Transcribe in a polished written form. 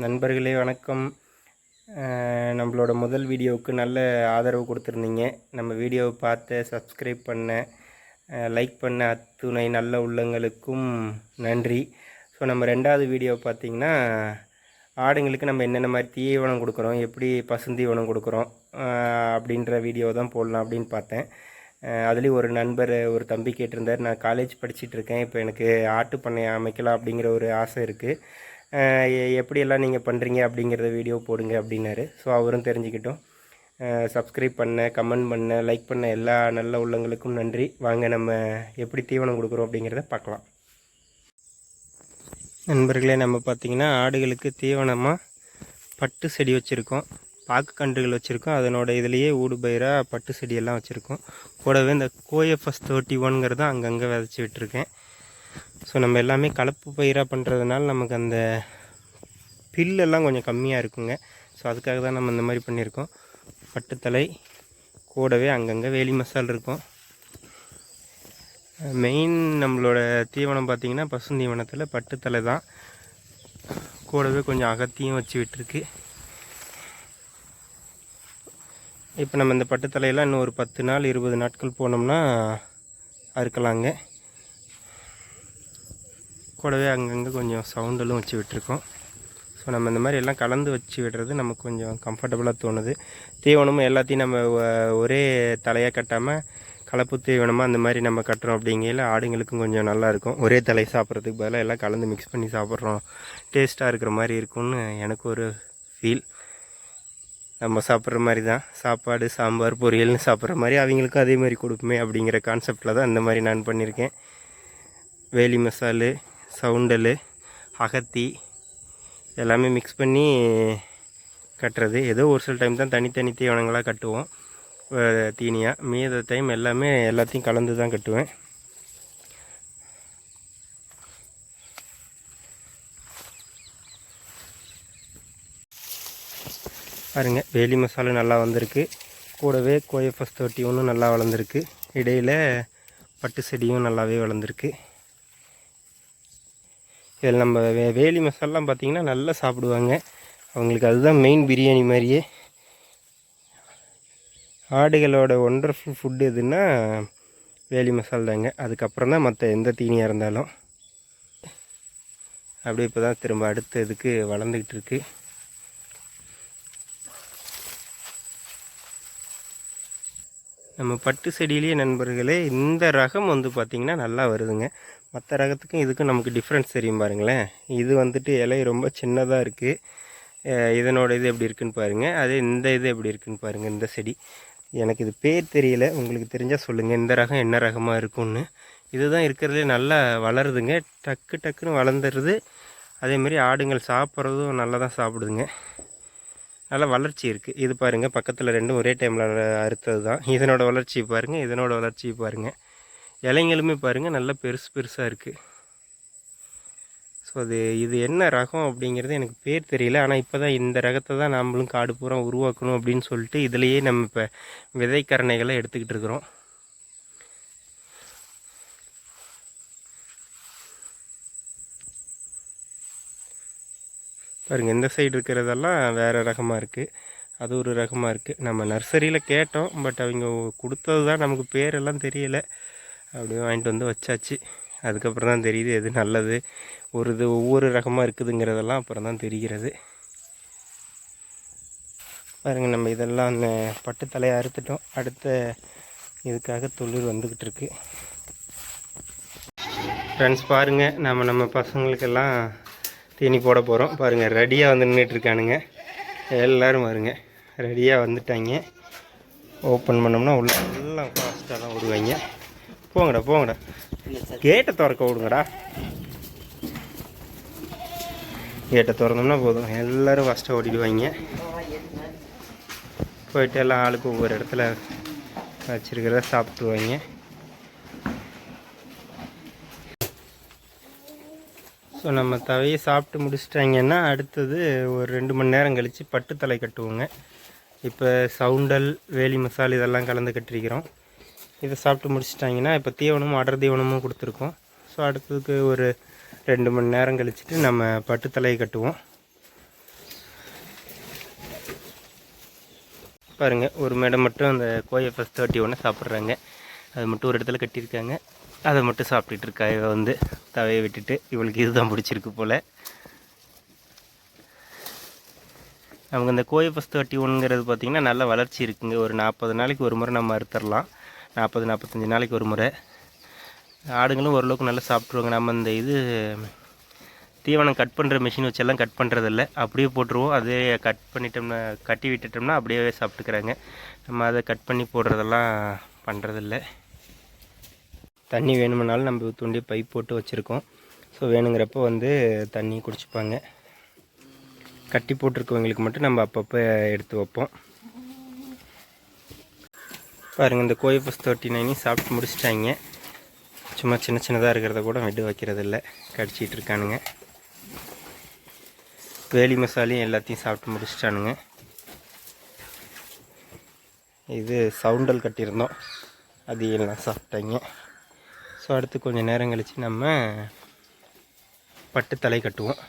நண்பர்களே வணக்கம். நம்மளோட முதல் வீடியோவுக்கு நல்ல ஆதரவு கொடுத்துருந்தீங்க. நம்ம வீடியோவை பார்த்து சப்ஸ்கிரைப் பண்ண, லைக் பண்ண அத்துணை நல்ல உள்ளங்களுக்கும் நன்றி. ஸோ நம்ம ரெண்டாவது வீடியோ பார்த்திங்கன்னா, ஆடுங்களுக்கு நம்ம என்னென்ன மாதிரி தீவனம் கொடுக்குறோம், எப்படி பசுந்தீவனம் கொடுக்குறோம் அப்படின்ற வீடியோ தான் போடலாம் அப்படின்னு பார்த்தேன். அதுலேயும் ஒரு நண்பர், ஒரு தம்பி கேட்டிருந்தார். நான் காலேஜ் படிச்சிட்ருக்கேன், இப்போ எனக்கு ஆட்டு பண்ணை அமைக்கலாம் அப்படிங்கிற ஒரு ஆசை இருக்குது. எப்படியெல்லாம் நீங்கள் பண்ணுறீங்க அப்படிங்கிறத வீடியோ போடுங்க அப்படின்னாரு. ஸோ அவரும் தெரிஞ்சுக்கிட்டோம். சப்ஸ்கிரைப் பண்ண, கமெண்ட் பண்ண, லைக் பண்ண எல்லா நல்ல உள்ளங்களுக்கும் நன்றி. வாங்க நம்ம எப்படி தீவனம் கொடுக்குறோம் அப்படிங்கிறத பார்க்கலாம். நண்பர்களே, நம்ம பார்த்திங்கன்னா ஆடுகளுக்கு தீவனமாக பட்டு செடி வச்சுருக்கோம், பாக்கு கன்றுகள் வச்சுருக்கோம். அதனோட இதுலேயே ஊடுபயிராக பட்டு செடியெல்லாம் வச்சுருக்கோம். கூடவே இந்த கோஎஃப்எஸ் 31ங்கிறத அங்கங்கே விதைச்சி விட்டுருக்கேன். ஸோ நம்ம எல்லாமே கலப்பு பயிராக பண்ணுறதுனால நமக்கு அந்த பில்லெல்லாம் கொஞ்சம் கம்மியாக இருக்குங்க. ஸோ அதுக்காக தான் நம்ம இந்த மாதிரி பண்ணியிருக்கோம். பட்டுத்தலை கூடவே அங்கங்கே வேலி மசால் இருக்கும். மெயின் நம்மளோட தீவனம் பார்த்திங்கன்னா பசுந்தீவனத்தில் பட்டுத்தலை தான். கூடவே கொஞ்சம் அகத்தியும் வச்சு விட்டுருக்கு. இப்போ நம்ம இந்த பட்டுத்தலையெல்லாம் இன்னும் ஒரு 10 நாள் 20 நாட்கள் போனோம்னா அறுக்கலாங்க. கூடவே அங்கங்கே கொஞ்சம் சவுண்டலும் வச்சு விட்டுருக்கோம். ஸோ நம்ம இந்த மாதிரி எல்லாம் கலந்து வச்சு விடுறது நமக்கு கொஞ்சம் கம்ஃபர்டபுளாக தோணுது. தீவனமும் எல்லாத்தையும் நம்ம ஒரே தலையாக கட்டாமல் கலப்பு தீவனமாக அந்த மாதிரி நம்ம கட்டுறோம். அப்படிங்கையில் ஆடுங்களுக்கும் கொஞ்சம் நல்லாயிருக்கும். ஒரே தலை சாப்பிட்றதுக்கு பதிலாக எல்லாம் கலந்து மிக்ஸ் பண்ணி சாப்பிட்றோம், டேஸ்ட்டாக இருக்கிற மாதிரி இருக்கும்னு எனக்கு ஒரு ஃபீல். நம்ம சாப்பிட்ற மாதிரி தான் சாப்பாடு, சாம்பார், பொரியல்னு சாப்பிட்ற மாதிரி அவங்களுக்கும் அதே மாதிரி கொடுப்போமே அப்படிங்கிற கான்செப்டில் தான் இந்த மாதிரி நான் பண்ணியிருக்கேன். வேலி மசாலு, சவுண்டல், அகத்தி எல்லாமே மிக்ஸ் பண்ணி கட்டுறது. ஏதோ ஒரு சில டைம் தான் தனித்தனி தீவனங்களாக கட்டுவோம் தீனியாக. மீத டைம் எல்லாத்தையும் கலந்து தான் கட்டுவேன். பாருங்கள், வேலி மசாலா நல்லா வந்திருக்கு. கூடவே கோஎஃப்எஸ் 31 நல்லா வளர்ந்துருக்கு. இடையில் பட்டு செடியும் நல்லாவே வளர்ந்துருக்கு. இதில் நம்ம வேலி மசாலாம் பார்த்திங்கன்னா நல்லா சாப்பிடுவாங்க. அவங்களுக்கு அதுதான் மெயின் பிரியாணி மாதிரியே. ஆடுகளோட ஒண்டர்ஃபுல் ஃபுட்டு எதுன்னா வேலி மசால் தாங்க. அதுக்கப்புறம் தான் மற்ற எந்த தீனியாக இருந்தாலும். அப்படியே இப்போ தான் திரும்ப அடுத்த இதுக்கு வளர்ந்துக்கிட்டு இருக்கு. நம்ம பட்டு செடியிலேயே நண்பர்களே இந்த ரகம் பார்த்திங்கன்னா நல்லா வருதுங்க. மற்ற ரகத்துக்கும் இதுக்கும் நமக்கு டிஃப்ரென்ஸ் தெரியும் பாருங்களேன். இது இலை ரொம்ப சின்னதாக இருக்குது. இதனோட இது எப்படி இருக்குன்னு பாருங்கள். அதே இந்த இது எப்படி இருக்குன்னு பாருங்கள். இந்த செடி எனக்கு இது பேர் தெரியல, உங்களுக்கு தெரிஞ்சால் சொல்லுங்கள் இந்த ரகம் என்ன ரகமாக இருக்கும்னு. இதுதான் இருக்கிறதுலே நல்லா வளருதுங்க. டக்குன்னு வளர்ந்துடுது. அதேமாரி ஆடுங்கள் சாப்பிட்றதும் நல்லா தான் சாப்பிடுதுங்க. நல்லா வளர்ச்சி இருக்குது. இது பாருங்கள், பக்கத்தில் ரெண்டும் ஒரே டைமில் அறுத்தது தான். இதனோட வளர்ச்சி பாருங்கள், இதனோட வளர்ச்சி பாருங்கள். இலைங்களுமே பாருங்கள் நல்லா பெருசாக இருக்குது. ஸோ இது என்ன ரகம் அப்படிங்கிறது எனக்கு பேர் தெரியல. ஆனால் இப்போ தான் இந்த ரகத்தை தான் நாமளும் காடு பூரா உருவாக்கணும் அப்படின்னு சொல்லிட்டு இதிலையே நம்ம இப்போ விதைக்கரணைகளை எடுத்துக்கிட்டு இருக்கிறோம். பாருங்கள், இந்த சைடு இருக்கிறதெல்லாம் வேறு ரகமாக இருக்குது, அது ஒரு ரகமாக இருக்குது. நம்ம நர்சரியில் கேட்டோம், பட் அவங்க கொடுத்தது தான் நமக்கு பேரெல்லாம் தெரியலை. அப்படியே வாங்கிட்டு வந்து வச்சாச்சு. அதுக்கப்புறம் தான் தெரியுது எது நல்லது, ஒவ்வொரு ரகமாக இருக்குதுங்கிறதெல்லாம் அப்புறம் தான் தெரிகிறது. பாருங்கள், நம்ம இதெல்லாம் அந்த பட்டு தலையை அறுத்துட்டோம். அடுத்த இதுக்காக தொழில் வந்துக்கிட்டு இருக்கு. ஃப்ரெண்ட்ஸ் பாருங்கள், நம்ம பசங்களுக்கெல்லாம் தீனி போட போகிறோம். பாருங்கள், ரெடியாக வந்து நின்றுட்டுருக்கானுங்க எல்லோரும். பாருங்கள், ரெடியாக வந்துட்டாங்க. ஓப்பன் பண்ணோம்னா உள்ள எல்லாம் ஃபாஸ்ட்டாக தான் விடுவாங்க. போங்கடா, கேட்டை திறக்க விடுங்கடா. கேட்டை திறந்தோம்னா போதும், எல்லோரும் ஃபஸ்ட்டாக ஓடிடுவாங்க. போயிட்டு எல்லாம் ஆளுக்கு ஒவ்வொரு இடத்துல வச்சுருக்கிறத சாப்பிட்ருவாங்க. ஸோ நம்ம தவையை சாப்பிட்டு முடிச்சிட்டாங்கன்னா அடுத்தது ஒரு 2 மணி நேரம் கழித்து பட்டுத்தலை கட்டுவோங்க. இப்போ சவுண்டல், வேலி மசால் இதெல்லாம் கலந்து கட்டிருக்கிறோம். இதை சாப்பிட்டு முடிச்சிட்டாங்கன்னா இப்போ தீவனமும் அடர் தீவனமும் கொடுத்துருக்கோம். ஸோ அடுத்ததுக்கு ஒரு 2 மணி நேரம் கழிச்சுட்டு நம்ம பட்டுத்தலையை கட்டுவோம். பாருங்கள், ஒரு மேடம் மட்டும் அந்த கோஎஃப்எஸ் 31 சாப்பிட்றாங்க. அது மட்டும் ஒரு இடத்துல கட்டியிருக்காங்க. அதை மட்டும் சாப்பிட்டுட்டு இருக்கா. இவ வந்து தவையை விட்டுட்டு இவளுக்கு இதுதான் பிடிச்சிருக்கு போல். நமக்கு இந்த கோஎஃப்எஸ் 31ங்கிறது பார்த்திங்கன்னா நல்ல வளர்ச்சி இருக்குங்க. ஒரு 40 நாளைக்கு ஒரு முறை நம்ம அறுத்தரலாம். 40-45 நாளைக்கு ஒரு முறை. ஆடுங்களும் ஓரளவுக்கு நல்லா சாப்பிட்ருவாங்க. நம்ம இந்த இது தீவனம் கட் பண்ணுற மிஷின் வச்செல்லாம் கட் பண்ணுறதில்ல, அப்படியே போட்டுருவோம். அதே கட் பண்ணிட்டோம்னா, கட்டி விட்டுட்டோம்னா அப்படியே சாப்பிட்டுக்கிறாங்க. நம்ம அதை கட் பண்ணி போடுறதெல்லாம் பண்ணுறதில்ல. தண்ணி வேணுமுன்னாலும் நம்ம தூண்டி பைப் போட்டு வச்சுருக்கோம். ஸோ வேணுங்கிறப்போ வந்து தண்ணி குடிச்சுப்பாங்க. கட்டி போட்டிருக்கவங்களுக்கு மட்டும் நம்ம அப்பப்போ எடுத்து வைப்போம். பாருங்கள், இந்த கோஎஃப்எஸ் 39 சாப்பிட்டு முடிச்சிட்டாங்க. சும்மா சின்ன சின்னதாக இருக்கிறத கூட விட்டு வைக்கிறதில்ல, கடிச்சிட்டு இருக்கானுங்க. வேலி மசாலையும் எல்லாத்தையும் சாப்பிட்டு முடிச்சிட்டானுங்க. இது சவுண்டல் கட்டியிருந்தோம், அது எல்லாம் சாப்பிட்டாங்க. ஸோ அடுத்து கொஞ்சம் நேரம் கழித்து நம்ம பட்டு தலை கட்டுவோம்.